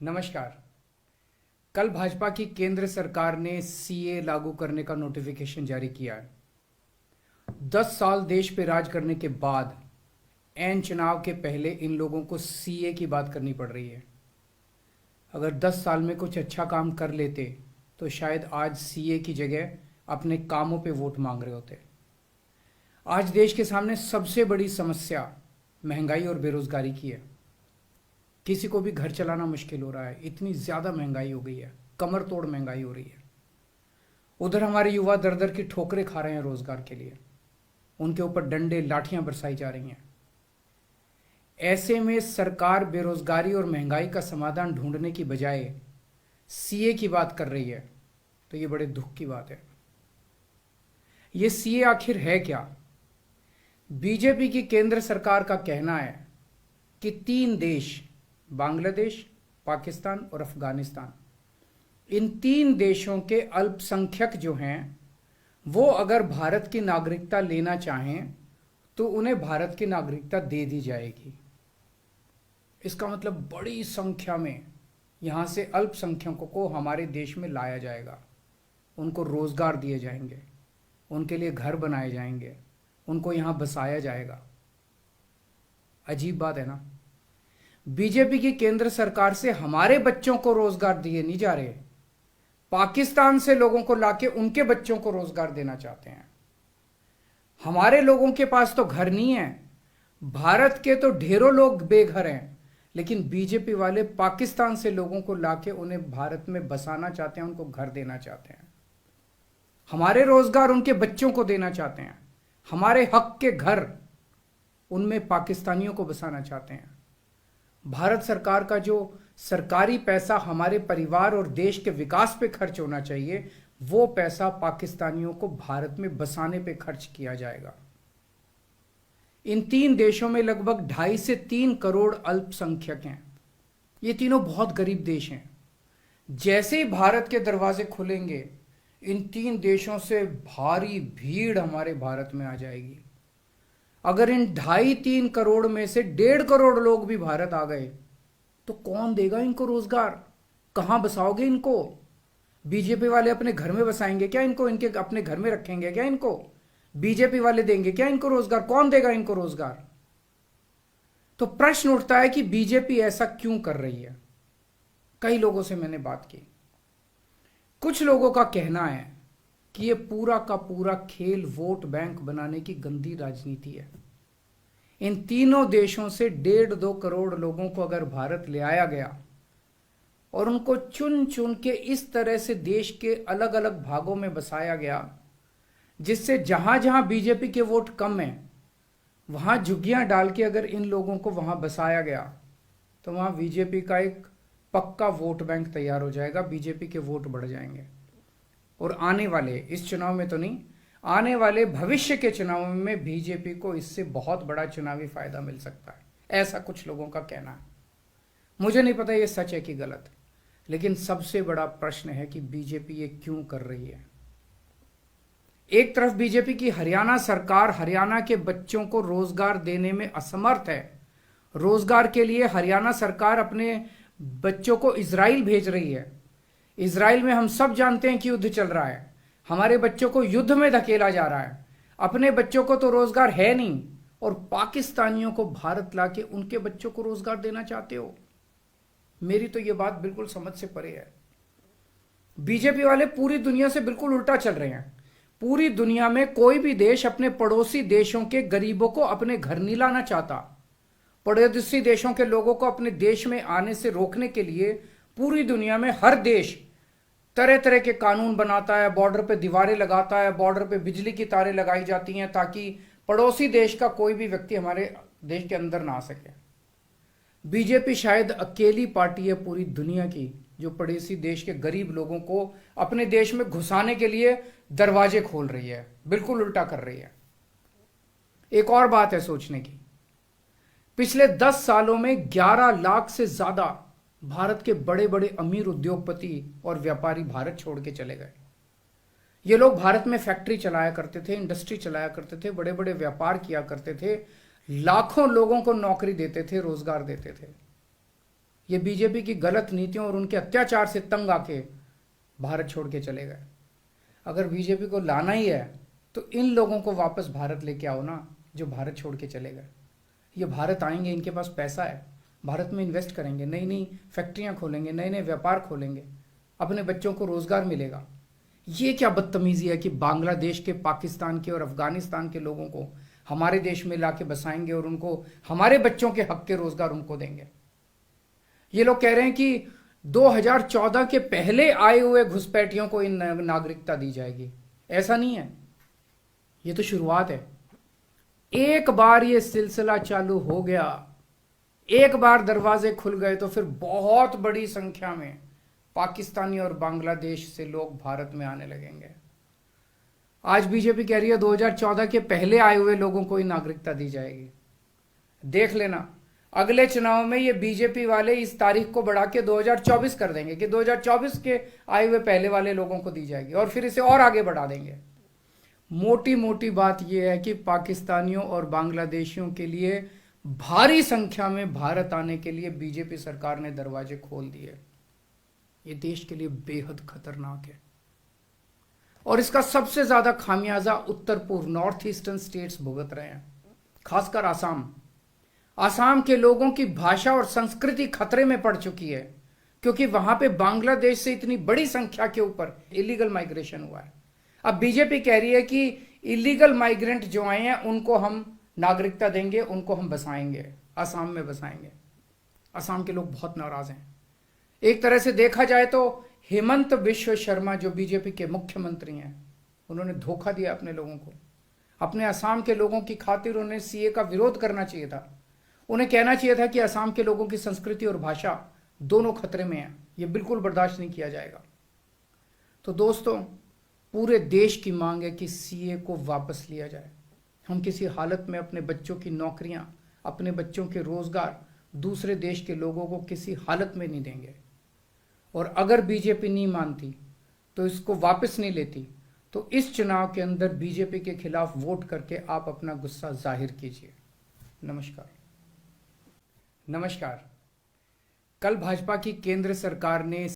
नमस्कार। कल भाजपा की केंद्र सरकार ने सीए लागू करने का नोटिफिकेशन जारी किया है। 10 साल देश पे राज करने के बाद ऐन चुनाव के पहले इन लोगों को सीए की बात करनी पड़ रही है। अगर 10 साल में कुछ अच्छा काम कर लेते तो शायद आज सीए की जगह अपने कामों पे वोट मांग रहे होते। आज देश के सामने सबसे बड़ी समस्या महंगाई और बेरोजगारी की है। किसी को भी घर चलाना मुश्किल हो रहा है, इतनी ज़्यादा महंगाई हो गई है, कमर तोड़ महंगाई हो रही है। उधर हमारे युवा दर दर की ठोकरें खा रहे हैं रोजगार के लिए, उनके ऊपर डंडे लाठियां बरसाई जा रही हैं। ऐसे में सरकार बेरोजगारी और महंगाई का समाधान ढूंढने की बजाय सीए की बात कर रही है, तो ये बड़े दुख की बात है। ये सीए आखिर है क्या? बीजेपी की केंद्र सरकार का कहना है कि 3 देश, बांग्लादेश, पाकिस्तान और अफगानिस्तान, इन 3 देशों के अल्पसंख्यक जो हैं वो अगर भारत की नागरिकता लेना चाहें तो उन्हें भारत की नागरिकता दे दी जाएगी। इसका मतलब बड़ी संख्या में यहां से अल्पसंख्यकों को हमारे देश में लाया जाएगा, उनको रोजगार दिए जाएंगे, उनके लिए घर बनाए जाएंगे, उनको यहां बसाया जाएगा। अजीब बात है ना। बीजेपी की केंद्र सरकार से हमारे बच्चों को रोजगार दिए नहीं जा रहे, पाकिस्तान से लोगों को लाके उनके बच्चों को रोजगार देना चाहते हैं। हमारे लोगों के पास तो घर नहीं है, भारत के तो ढेरों लोग बेघर हैं, लेकिन बीजेपी वाले पाकिस्तान से लोगों को लाके उन्हें भारत में बसाना चाहते हैं, उनको घर देना चाहते हैं। हमारे रोजगार उनके बच्चों को देना चाहते हैं, हमारे हक के घर उनमें पाकिस्तानियों को बसाना चाहते हैं। भारत सरकार का जो सरकारी पैसा हमारे परिवार और देश के विकास पे खर्च होना चाहिए, वो पैसा पाकिस्तानियों को भारत में बसाने पे खर्च किया जाएगा। इन 3 देशों में लगभग 2.5 से 3 करोड़ अल्पसंख्यक हैं। ये तीनों बहुत गरीब देश हैं। जैसे ही भारत के दरवाजे खुलेंगे, इन 3 देशों से भारी भीड़ हमारे भारत में आ जाएगी। अगर इन 2.5-3 करोड़ में से 1.5 करोड़ लोग भी भारत आ गए तो कौन देगा इनको रोजगार? कहां बसाओगे इनको? बीजेपी वाले अपने घर में बसाएंगे क्या इनको? इनके अपने घर में रखेंगे क्या इनको? बीजेपी वाले देंगे क्या इनको रोजगार? कौन देगा इनको रोजगार? तो प्रश्न उठता है कि बीजेपी ऐसा क्यों कर रही है। कई लोगों से मैंने बात की, कुछ लोगों का कहना है कि ये पूरा का पूरा खेल वोट बैंक बनाने की गंदी राजनीति है। इन तीनों देशों से 1.5-2 करोड़ लोगों को अगर भारत ले आया गया और उनको चुन चुन के इस तरह से देश के अलग अलग भागों में बसाया गया, जिससे जहां जहां बीजेपी के वोट कम हैं वहां झुग्गियां डाल के अगर इन लोगों को वहां बसाया गया तो वहां बीजेपी का एक पक्का वोट बैंक तैयार हो जाएगा, बीजेपी के वोट बढ़ जाएंगे। और आने वाले इस चुनाव में तो नहीं, आने वाले भविष्य के चुनाव में बीजेपी को इससे बहुत बड़ा चुनावी फायदा मिल सकता है, ऐसा कुछ लोगों का कहना है। मुझे नहीं पता ये सच है कि गलत, लेकिन सबसे बड़ा प्रश्न है कि बीजेपी ये क्यों कर रही है। एक तरफ बीजेपी की हरियाणा सरकार हरियाणा के बच्चों को रोजगार देने में असमर्थ है। रोजगार के लिए हरियाणा सरकार अपने बच्चों को इजराइल भेज रही है। इजराइल में हम सब जानते हैं कि युद्ध चल रहा है, हमारे बच्चों को युद्ध में धकेला जा रहा है। अपने बच्चों को तो रोजगार है नहीं और पाकिस्तानियों को भारत लाके उनके बच्चों को रोजगार देना चाहते हो। मेरी तो यह बात बिल्कुल समझ से परे है। बीजेपी वाले पूरी दुनिया से बिल्कुल उल्टा चल रहे हैं। पूरी दुनिया में कोई भी देश अपने पड़ोसी देशों के गरीबों को अपने घर नहीं लाना चाहता। पड़ोसी देशों के लोगों को अपने देश में आने से रोकने के लिए पूरी दुनिया में हर देश तरह तरह के कानून बनाता है, बॉर्डर पे दीवारें लगाता है, बॉर्डर पे बिजली की तारें लगाई जाती हैं ताकि पड़ोसी देश का कोई भी व्यक्ति हमारे देश के अंदर ना आ सके। बीजेपी शायद अकेली पार्टी है पूरी दुनिया की जो पड़ोसी देश के गरीब लोगों को अपने देश में घुसाने के लिए दरवाजे खोल रही है, बिल्कुल उल्टा कर रही है। एक और बात है सोचने की, पिछले 10 सालों में 11 लाख से ज्यादा भारत के बड़े बड़े अमीर उद्योगपति और व्यापारी भारत छोड़ के चले गए। ये लोग भारत में फैक्ट्री चलाया करते थे, इंडस्ट्री चलाया करते थे, बड़े बड़े व्यापार किया करते थे, लाखों लोगों को नौकरी देते थे, रोजगार देते थे। ये बीजेपी की गलत नीतियों और उनके अत्याचार से तंग आके भारत छोड़ के चले गए। अगर बीजेपी को लाना ही है तो इन लोगों को वापस भारत लेके आओ ना, जो भारत छोड़ के चले गए। ये भारत आएंगे, इनके पास पैसा है, भारत में इन्वेस्ट करेंगे, नई नई फैक्ट्रियां खोलेंगे, नए नए व्यापार खोलेंगे, अपने बच्चों को रोजगार मिलेगा। ये क्या बदतमीजी है कि बांग्लादेश के, पाकिस्तान के और अफगानिस्तान के लोगों को हमारे देश में लाके बसाएंगे और उनको हमारे बच्चों के हक के रोजगार उनको देंगे। ये लोग कह रहे हैं कि 2014 के पहले आए हुए घुसपैठियों को इन नागरिकता दी जाएगी। ऐसा नहीं है, ये तो शुरुआत है। एक बार ये सिलसिला चालू हो गया, एक बार दरवाजे खुल गए तो फिर बहुत बड़ी संख्या में पाकिस्तानी और बांग्लादेश से लोग भारत में आने लगेंगे। आज बीजेपी कह रही है 2014 के पहले आए हुए लोगों को ही नागरिकता दी जाएगी। देख लेना, अगले चुनाव में ये बीजेपी वाले इस तारीख को बढ़ा के 2024 कर देंगे कि 2024 के आए हुए पहले वाले लोगों को दी जाएगी, और फिर इसे और आगे बढ़ा देंगे। मोटी मोटी बात यह है कि पाकिस्तानियों और बांग्लादेशियों के लिए भारी संख्या में भारत आने के लिए बीजेपी सरकार ने दरवाजे खोल दिए। ये देश के लिए बेहद खतरनाक है, और इसका सबसे ज्यादा खामियाजा उत्तर पूर्व, नॉर्थ ईस्टर्न स्टेट्स भुगत रहे हैं, खासकर आसाम के लोगों की भाषा और संस्कृति खतरे में पड़ चुकी है, क्योंकि वहां पे बांग्लादेश से इतनी बड़ी संख्या के ऊपर इलीगल माइग्रेशन हुआ है। अब बीजेपी कह रही है कि इलीगल माइग्रेंट जो आए हैं उनको हम नागरिकता देंगे, उनको हम बसाएंगे, आसाम में बसाएंगे। आसाम के लोग बहुत नाराज हैं। एक तरह से देखा जाए तो हेमंत बिश्व शर्मा जो बीजेपी के मुख्यमंत्री हैं, उन्होंने धोखा दिया अपने लोगों को। अपने असम के लोगों की खातिर उन्हें सीए का विरोध करना चाहिए था। उन्हें कहना चाहिए था कि असम के लोगों की संस्कृति और भाषा दोनों खतरे में है, ये बिल्कुल बर्दाश्त नहीं किया जाएगा। तो दोस्तों, पूरे देश की मांग है कि सीए को वापस लिया जाए। हम किसी हालत में अपने बच्चों की नौकरियां, अपने बच्चों के रोजगार दूसरे देश के लोगों को किसी हालत में नहीं देंगे। और अगर बीजेपी नहीं मानती तो इसको वापस नहीं लेती, तो इस चुनाव के अंदर बीजेपी के खिलाफ वोट करके आप अपना गुस्सा जाहिर कीजिए। नमस्कार। कल भाजपा की केंद्र सरकार ने